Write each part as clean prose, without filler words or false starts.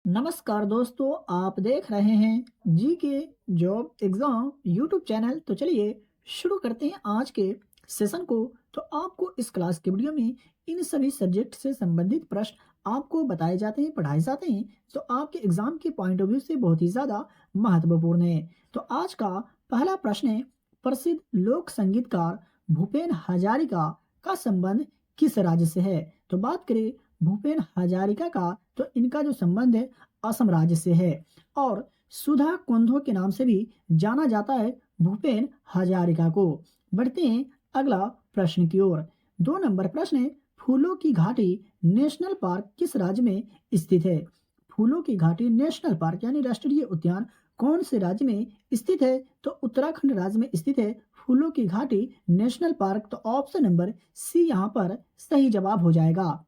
नमस्कार दोस्तों, आप देख रहे हैं जी के जॉब एग्जाम यूट्यूब चैनल। तो चलिए शुरू करते हैं आज के सेशन को। तो आपको इस क्लास के वीडियो में इन सभी सब्जेक्ट से संबंधित प्रश्न आपको बताए जाते हैं, पढ़ाए जाते हैं, जो आपके एग्जाम के पॉइंट ऑफ व्यू से बहुत ही ज़्यादा महत्वपूर्ण है। तो आज का पहला प्रश्न है, प्रसिद्ध लोक संगीतकार भूपेन हजारिका का संबंध किस राज्य से है? तो बात करें भूपेन हजारिका का, तो इनका जो संबंध है असम राज्य से है। और सुधा कुंधो के नाम से भी जाना जाता है भूपेन हजारिका को। बढ़ते हैं अगला प्रश्न की ओर। 2 नंबर प्रश्न है, फूलों की घाटी नेशनल पार्क किस राज्य में स्थित है? फूलों की घाटी नेशनल पार्क यानी राष्ट्रीय उद्यान कौन से राज्य में स्थित है? तो उत्तराखंड राज्य में स्थित है फूलों की घाटी नेशनल पार्क। तो ऑप्शन नंबर सी यहाँ पर सही जवाब हो जाएगा।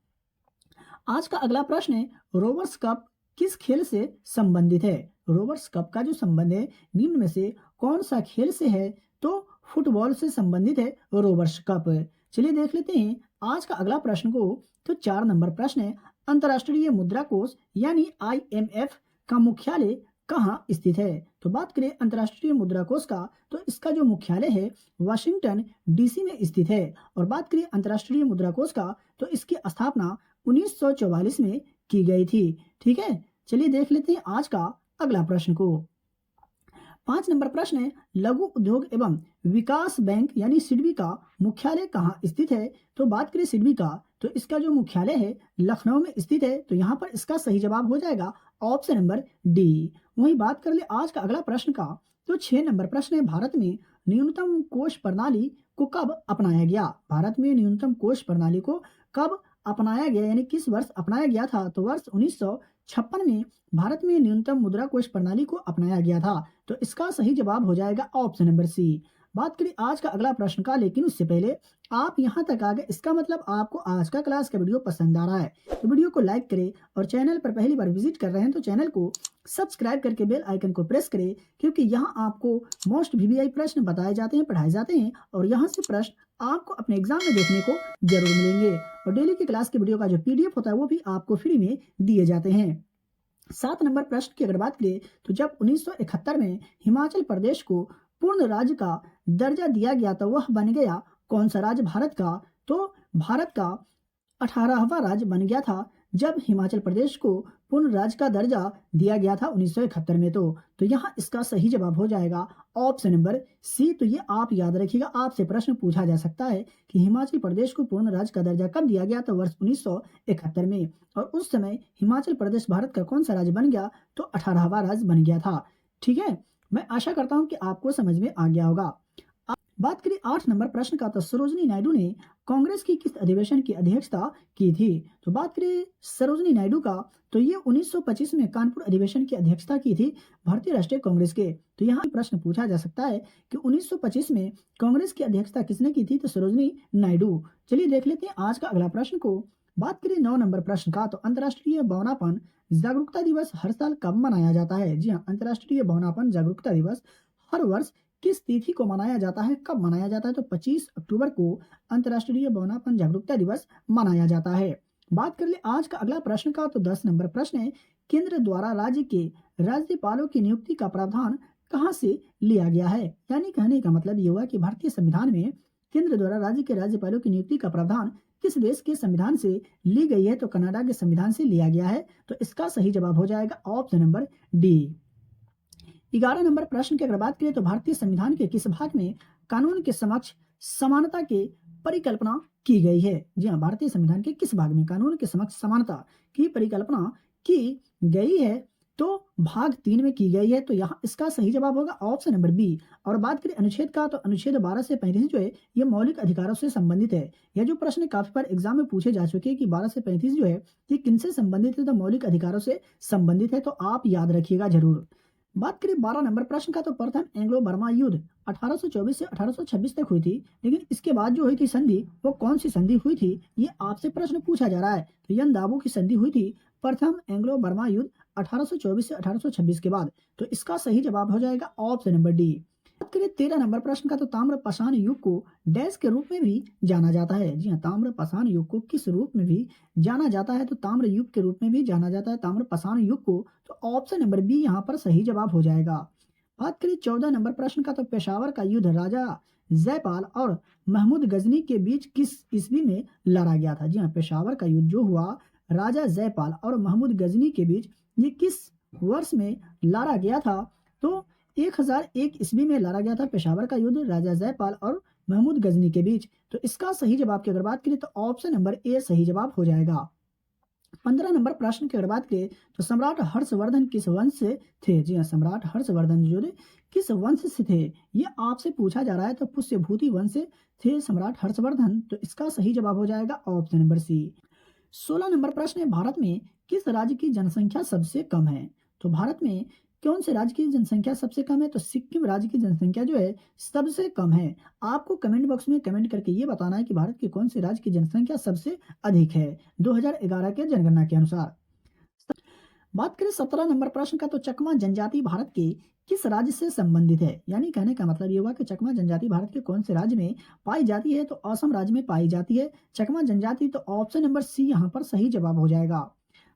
आज का अगला प्रश्न है, रोवर्स कप किस खेल से संबंधित है? रोवर्स कप का जो संबंध है निम्न में से कौन सा खेल से है? तो फुटबॉल से संबंधित है रोवर्स कप। चलिए देख लेते हैं आज का अगला प्रश्न को। तो 4 नंबर प्रश्न है, अंतर्राष्ट्रीय मुद्रा कोष यानी IMF का मुख्यालय कहाँ स्थित है? तो बात करें अंतर्राष्ट्रीय मुद्रा कोष का, तो इसका जो मुख्यालय है वाशिंगटन DC में स्थित है। और बात करें अंतर्राष्ट्रीय मुद्रा कोष का, तो इसकी स्थापना 1944 में की गई थी। ठीक है, चलिए देख लेते हैं आज का अगला प्रश्न को। 5 नंबर प्रश्न है, लघु उद्योग एवं विकास बैंक यानी सिडबी का मुख्यालय कहाँ स्थित है? तो बात करें सिडबी का, तो इसका जो मुख्यालय है लखनऊ में स्थित है। तो यहाँ पर इसका सही जवाब हो जाएगा ऑप्शन नंबर डी। वही बात कर ले आज का अगला प्रश्न का। तो 6 नंबर प्रश्न है, भारत में न्यूनतम कोष प्रणाली को कब अपनाया गया? भारत में न्यूनतम कोष प्रणाली को कब अपनाया गया यानी किस वर्ष अपनाया गया था? तो वर्ष 1956 में भारत में न्यूनतम मुद्रा कोष प्रणाली को अपनाया गया था। तो इसका सही जवाब हो जाएगा ऑप्शन नंबर सी। बात करें आज का अगला प्रश्न का, लेकिन उससे पहले आप यहाँ तक आ गए, इसका मतलब आपको आज का क्लास का वीडियो पसंद आ रहा है। तो वीडियो को लाइक करें और चैनल पर पहली बार विजिट कर रहे हैं तो चैनल को सब्सक्राइब करके बेल आइकन को प्रेस करें, क्योंकि यहाँ आपको मोस्ट VVI प्रश्न बताए जाते हैं, पढ़ाए जाते हैं और यहाँ से प्रश्न आपको अपने एग्जाम में देखने को जरूर मिलेंगे। और डेली की क्लास के वीडियो का जो PDF होता है वो भी आपको फ्री में दिए जाते हैं। 7 नंबर प्रश्न की अगर बात करें, तो जब 1971 में हिमाचल प्रदेश को पूर्ण राज्य का दर्जा दिया गया तो वह बन गया कौन सा राज्य भारत का? तो भारत का 18वां राज्य बन गया था जब हिमाचल प्रदेश को पूर्ण राज्य का दर्जा दिया गया था 1971 में। तो यहाँ इसका सही जवाब हो जाएगा ऑप्शन नंबर सी। तो ये आप याद रखिएगा, आपसे प्रश्न पूछा जा सकता है कि हिमाचल प्रदेश को पूर्ण राज्य का दर्जा कब दिया गया? तो वर्ष 1971 में। और उस समय हिमाचल प्रदेश भारत का कौन सा राज्य बन गया? तो 18वां राज्य बन गया था। ठीक है, मैं आशा करता हूँ कि आपको समझ में आ गया होगा। बात करें 8 नंबर प्रश्न का, तो सरोजिनी नायडू ने कांग्रेस की किस अधिवेशन की अध्यक्षता की थी? तो बात करें सरोजिनी नायडू का, तो ये 1925 में कानपुर अधिवेशन की अध्यक्षता की थी भारतीय राष्ट्रीय कांग्रेस के। तो यहाँ प्रश्न पूछा जा सकता है कि 1925 में कांग्रेस की अध्यक्षता किसने की थी? तो सरोजिनी नायडू। चलिए देख लेते हैं आज का अगला प्रश्न को। बात करें 9 नंबर प्रश्न का, तो अंतर्राष्ट्रीय बौनापन जागरूकता दिवस हर साल कब मनाया जाता है? जी हाँ, अंतर्राष्ट्रीय बौनापन जागरूकता दिवस हर वर्ष किस तिथि को मनाया जाता है, कब मनाया जाता है? तो 25 अक्टूबर को अंतर्राष्ट्रीय बौनापन जागरूकता दिवस मनाया जाता है। बात कर ले आज का अगला प्रश्न का, तो 10 नंबर प्रश्न है, केंद्र द्वारा राज्य के राज्यपालों की नियुक्ति का प्रावधान कहाँ से लिया गया है? यानी कहने का मतलब ये हुआ कि भारतीय संविधान में केंद्र द्वारा राज्य के राज्यपालों की नियुक्ति का प्रावधान किस देश के संविधान से ली गई है? तो कनाडा के संविधान से लिया गया है। तो इसका सही जवाब हो जाएगा ऑप्शन नंबर डी। 11 नंबर प्रश्न की अगर बात करें, तो भारतीय संविधान के किस भाग में कानून के समक्ष समानता की परिकल्पना की गई है? जी हाँ, भारतीय संविधान के किस भाग में कानून के समक्ष समानता की परिकल्पना की गई है? तो भाग 3 में की गई है। तो यहाँ इसका सही जवाब होगा ऑप्शन नंबर बी। और बात करें अनुच्छेद का, तो अनुच्छेद 12 से 35 जो है ये मौलिक अधिकारों से संबंधित है। यह जो प्रश्न काफी बार एग्जाम में पूछे जा चुके हैं कि 12 से 35 जो है ये किनसे संबंधित है? तो मौलिक अधिकारों से संबंधित है। तो आप याद रखिएगा जरूर। बात करें 12 नंबर प्रश्न का, तो प्रथम एंग्लो बर्मा युद्ध 1824 से 1826 तक हुई थी, लेकिन इसके बाद जो हुई थी संधि वो कौन सी संधि हुई थी? ये आपसे प्रश्न पूछा जा रहा है। तो यन दावों की संधि हुई थी प्रथम एंग्लो बर्मा युद्ध 1824 से 1826 के बाद। तो इसका सही जवाब हो जाएगा ऑप्शन नंबर डी। बात करें 13 नंबर प्रश्न का, तो ताम्रपाषाण युग को डैश के रूप में भी जाना जाता है। जी हाँ, ताम्रपाषाण युग को किस रूप में भी जाना जाता है, तो ताम्र युग के रूप में भी जाना जाता है ताम्रपाषाण युग को। तो ऑप्शन नंबर बी यहाँ पर सही जवाब हो जाएगा। बात करें 14 नंबर प्रश्न का, तो पेशावर का युद्ध राजा जयपाल और महमूद गजनी के बीच किस ईस्वी में लड़ा गया था। जी हाँ, पेशावर का युद्ध जो हुआ राजा जयपाल और महमूद गजनी के बीच, ये किस वर्ष में लड़ा गया था, तो 1001 ईस्वी में लड़ा गया था पेशावर का युद्ध राजा जयपाल और महमूद गजनी के बीच। तो इसका सही जवाब की अगर बात करें, तो ऑप्शन नंबर ए सही जवाब हो जाएगा। 15 नंबर प्रश्न की अगर बात करें, तो सम्राट हर्षवर्धन किस वंश से थे। जी हाँ, सम्राट हर्षवर्धन जो थे किस वंश से थे, ये आपसे पूछा जा रहा है। तो पुष्यभूति वंश से थे सम्राट हर्षवर्धन। तो इसका सही जवाब हो जाएगा ऑप्शन नंबर सी। 16 नंबर प्रश्न है, भारत में किस राज्य की जनसंख्या सबसे कम है। तो भारत में कौन से राज्य की जनसंख्या सबसे कम है, तो सिक्किम राज्य की जनसंख्या जो है सबसे कम है। आपको कमेंट बॉक्स में कमेंट करके ये बताना है कि भारत के कौन से राज्य की जनसंख्या सबसे अधिक है 2011 के जनगणना के अनुसार। बात करें 17 नंबर प्रश्न का, तो चकमा जनजाति भारत के किस राज्य से संबंधित है। यानी कहने का मतलब ये हुआ कि चकमा जनजाति भारत के कौन से राज्य में पाई जाती है, तो असम राज्य में पाई जाती है चकमा जनजाति। तो ऑप्शन नंबर सी यहाँ पर सही जवाब हो जाएगा।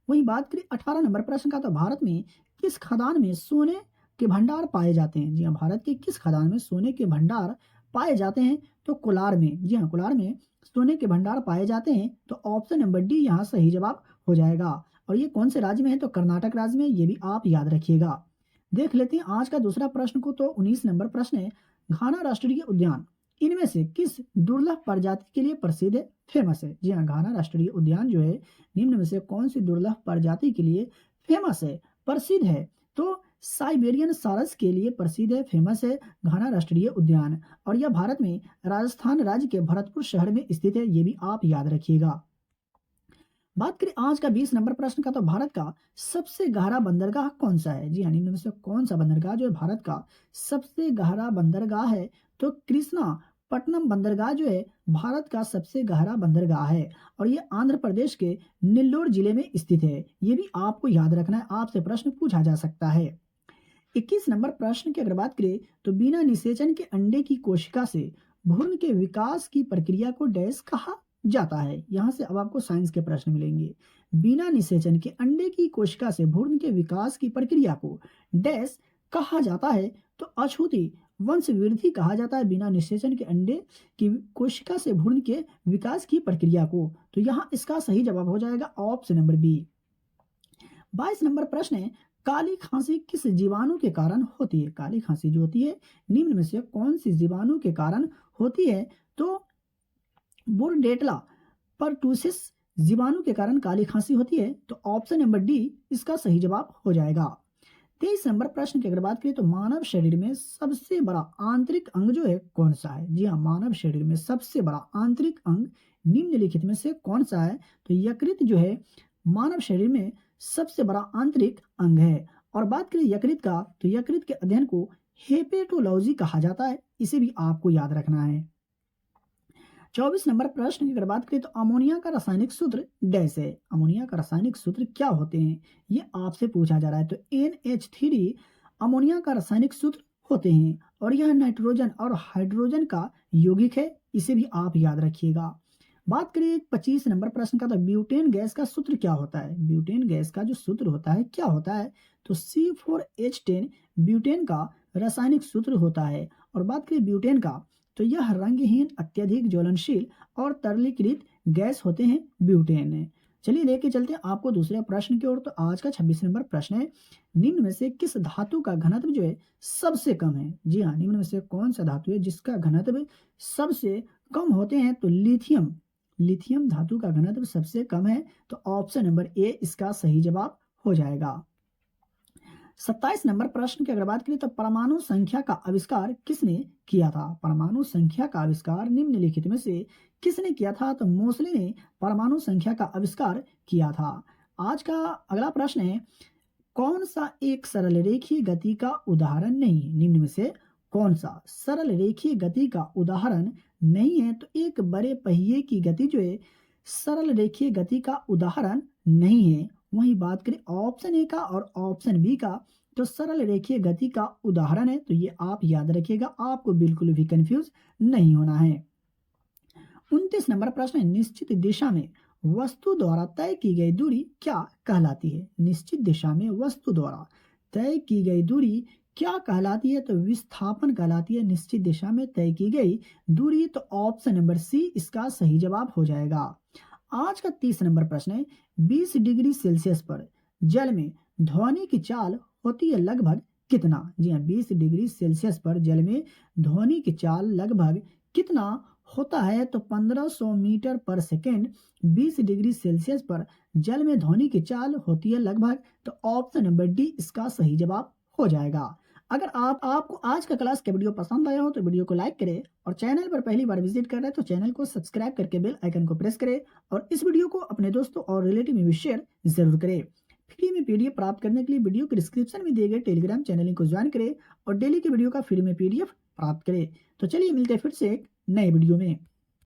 वहीं बात करें 18 नंबर प्रश्न का, तो भारत में किस खदान में सोने के भंडार पाए जाते हैं। जी हाँ, भारत के किस खदान में सोने के भंडार पाए जाते हैं, तो कोलार में। जी हाँ, कोलार में सोने के भंडार पाए जाते हैं। तो ऑप्शन नंबर डी यहाँ सही जवाब हो जाएगा। और ये कौन से राज्य में है, तो कर्नाटक राज्य में। ये भी आप याद रखिएगा। देख लेते हैं आज का दूसरा प्रश्न को, तो 19 नंबर प्रश्न है, घाना राष्ट्रीय उद्यान इनमें से किस दुर्लभ प्रजाति के लिए प्रसिद्ध है, फेमस है। जी हाँ, घाना राष्ट्रीय उद्यान जो है निम्न में से कौन सी दुर्लभ प्रजाति के लिए फेमस है, प्रसिद्ध है, तो साइबेरियन सारस के लिए प्रसिद्ध है, फेमस है घाना राष्ट्रीय उद्यान। और यह भारत में राजस्थान राज्य के भरतपुर शहर में स्थित है। ये भी आप याद रखिएगा। बात करें आज का 20 नंबर प्रश्न का, तो भारत का सबसे गहरा बंदरगाह कौन सा है। जी हाँ, निम्न में से कौन सा बंदरगाह जो है भारत का सबसे गहरा बंदरगाह है, तो कृष्णा पट्टनम बंदरगाह जो है भारत का सबसे गहरा बंदरगाह है। और ये आंध्र प्रदेश के नेल्लोर जिले में स्थित है। ये भी आपको याद रखना है, आपसे प्रश्न पूछा जा सकता है। 21 नंबर प्रश्न की अगर बात करें, तो बिना निषेचन के अंडे की कोशिका से भ्रूण के विकास की प्रक्रिया को डैश कहा जाता है। यहां से अब आपको साइंस के प्रश्न मिलेंगे। बिना निषेचन के अंडे की कोशिका से भ्रूण के विकास की प्रक्रिया को डैश कहा जाता है, तो अछूती वंश वृद्धि कहा जाता है बिना निषेचन के अंडे की कोशिका से भ्रूण के विकास की प्रक्रिया को। तो यहाँ इसका सही जवाब हो जाएगा ऑप्शन नंबर बी। 22 नंबर प्रश्न है, काली खांसी किस जीवाणु के कारण होती है। काली खांसी जो होती है निम्न में से कौन सी जीवाणु के कारण होती है, तो बुरडेटला परटूसिस जीवाणु के कारण काली खांसी होती है। तो ऑप्शन नंबर डी इसका सही जवाब हो जाएगा। 23 नंबर प्रश्न की अगर बात करें, तो मानव शरीर में सबसे बड़ा आंतरिक अंग जो है कौन सा है। जी हाँ, मानव शरीर में सबसे बड़ा आंतरिक अंग निम्नलिखित में से कौन सा है, तो यकृत जो है मानव शरीर में सबसे बड़ा आंतरिक अंग है। और बात करें यकृत का, तो यकृत के अध्ययन को हेपेटोलॉजी कहा जाता है। इसे भी आपको याद रखना है। 24 नंबर प्रश्न की अगर बात करें, तो अमोनिया का रासायनिक सूत्र डैश है। अमोनिया का रासायनिक सूत्र क्या होते हैं, ये आपसे पूछा जा रहा है। तो NH3 अमोनिया का रासायनिक सूत्र होते हैं। और यह नाइट्रोजन और हाइड्रोजन का यौगिक है। इसे भी आप याद रखिएगा। बात करिए 25 नंबर प्रश्न का, तो ब्यूटेन गैस का सूत्र क्या होता है। ब्यूटेन गैस का जो सूत्र होता है क्या होता है, तो C4H10 ब्यूटेन का रासायनिक सूत्र होता है। और बात करें ब्यूटेन का, तो यह रंगहीन अत्यधिक ज्वलनशील और तरलीकृत गैस होते हैं ब्यूटेन। चलिए लेके चलते हैं आपको दूसरे प्रश्न की ओर। तो आज का 26 नंबर प्रश्न है, निम्न में से किस धातु का घनत्व जो है सबसे कम है। जी हाँ, निम्न में से कौन सा धातु है जिसका घनत्व सबसे कम होते हैं, तो लिथियम। लिथियम धातु का घनत्व सबसे कम है। तो ऑप्शन नंबर ए इसका सही जवाब हो जाएगा। 27 नंबर प्रश्न की अगर बात करें, तो परमाणु संख्या का आविष्कार किसने किया था। परमाणु संख्या का आविष्कार निम्नलिखित में से किसने किया था, तो मोसले ने परमाणु संख्या का आविष्कार किया था। आज का अगला प्रश्न है, कौन सा एक सरल रेखीय गति का उदाहरण नहीं है। निम्न में से कौन सा सरल रेखीय गति का उदाहरण नहीं है, तो एक बड़े पहिए की गति जो है सरल रेखीय गति का उदाहरण नहीं है। वहीं बात करें ऑप्शन ए का और ऑप्शन बी का, तो सरल रेखीय गति का उदाहरण है, तो ये आप याद रखिएगा, आपको बिल्कुल भी कंफ्यूज नहीं होना है। 29 नंबर प्रश्न है, निश्चित दिशा में वस्तु द्वारा तय की गई दूरी क्या कहलाती है? निश्चित दिशा में वस्तु द्वारा तय की गई दूरी क्या कहलाती है? तो विस्थापन कहलाती है। निश्चित दिशा में तय की गई दूरी, तो ऑप्शन नंबर सी इसका सही जवाब हो जाएगा। आज का 30 नंबर प्रश्न है, 20 डिग्री सेल्सियस पर जल में ध्वनि की चाल होती है लगभग कितना? जी हाँ, 20 डिग्री सेल्सियस पर जल में ध्वनि की चाल लगभग कितना होता है? तो 1500 मीटर पर सेकेंड 20 डिग्री सेल्सियस पर जल में ध्वनि की चाल होती है लगभग, तो ऑप्शन नंबर डी इसका सही जवाब हो जाएगा। अगर आपको आज का क्लास का वीडियो पसंद आया हो तो वीडियो को लाइक करें, और चैनल पर पहली बार विजिट कर रहे हैं तो चैनल को सब्सक्राइब करके बेल आइकन को प्रेस करें, और इस वीडियो को अपने दोस्तों और रिलेटिव में भी शेयर जरूर करें। फ्री में पीडीएफ प्राप्त करने के लिए वीडियो के डिस्क्रिप्शन में दिए गए टेलीग्राम चैनल लिंक को ज्वाइन करें और डेली के वीडियो का फ्री में पीडीएफ प्राप्त करें। तो चलिए मिलते हैं फिर से एक नए वीडियो में।